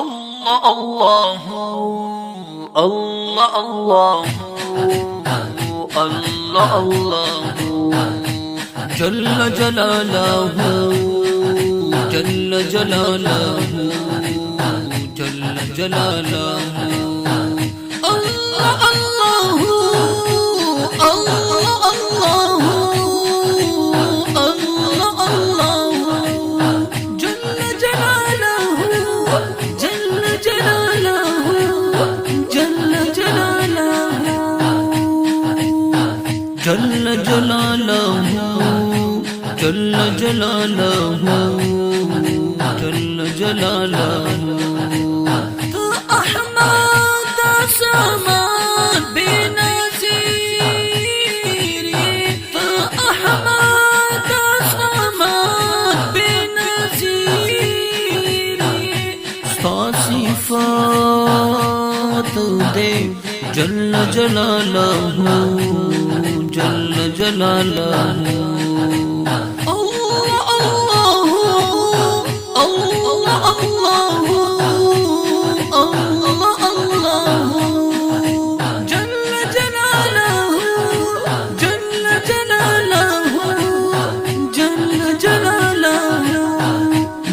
الله الله الله الله الله الله جل جلاله جل جلاله جل جلاله الله الله الله الله الله الله جل جلاله جل جلاله جل جلاله جل جلاله جل جلاله جل جلاله أحمد سمان بنزيري أحمد سمان بنزيري صفات دي جل جلاله جل جلاله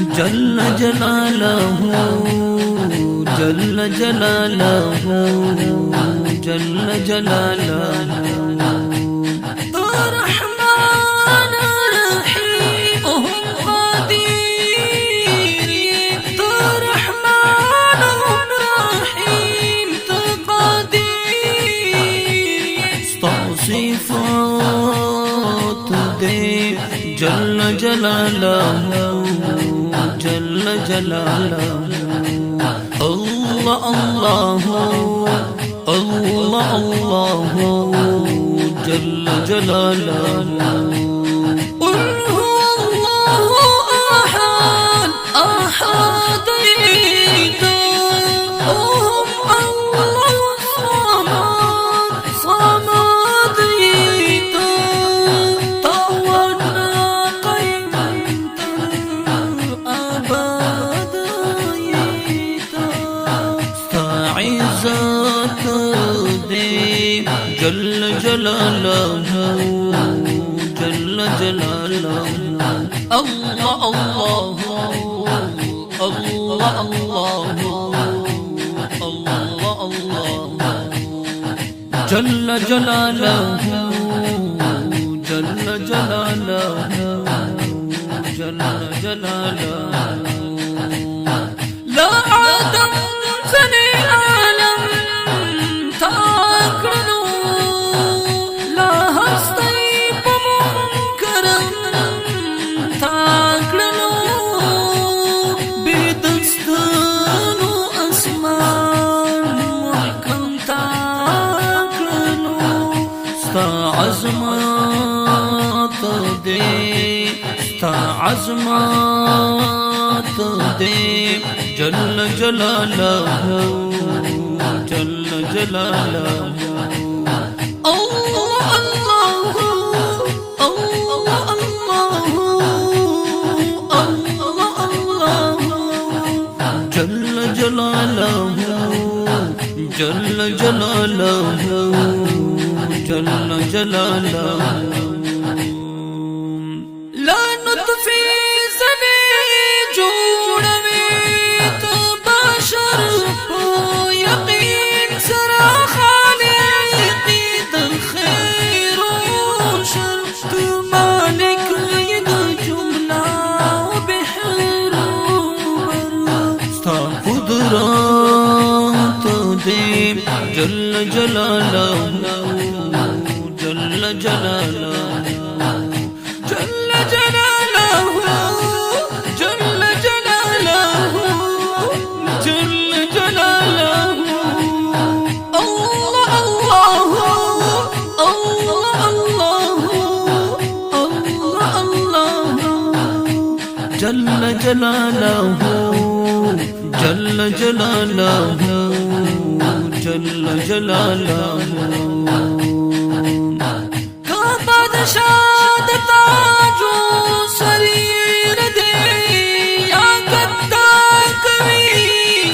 جل جلاله جل جلاله جل جلاله الرحمن الرحيم قدير الرحمن الرحيم قدير صفات دي جل جلاله جل جلاله الله الله الله الله جل جلاله قل هو الله أحد أحد الله الصمد صمد جل جلاله جل جلاله الله الله الله الله الله الله جل جلاله جل جلاله جل جلاله لا عدم سني عالم تاكرنو لا هستيب منكرم تاكرنو بدستانو اسمان محكم تاكرنو ستا عزمات دي ستا عزمات دي جل جلاله جل جلاله الله الله الله الله الله الله جل جلاله جل جلاله جل جلاله لا نطفي سني جوڑوي تباشر يقين سرا خالقي الخير وشر مالك يد جملة وبحر ستا قدرات دي جل جلاله جل جلاله جل جلاله جل جلاله جل جلاله الله الله الله الله الله الله جل جلاله جل جلاله جل جلاله بادشاہ تاجو سریر دے یا گدا کوي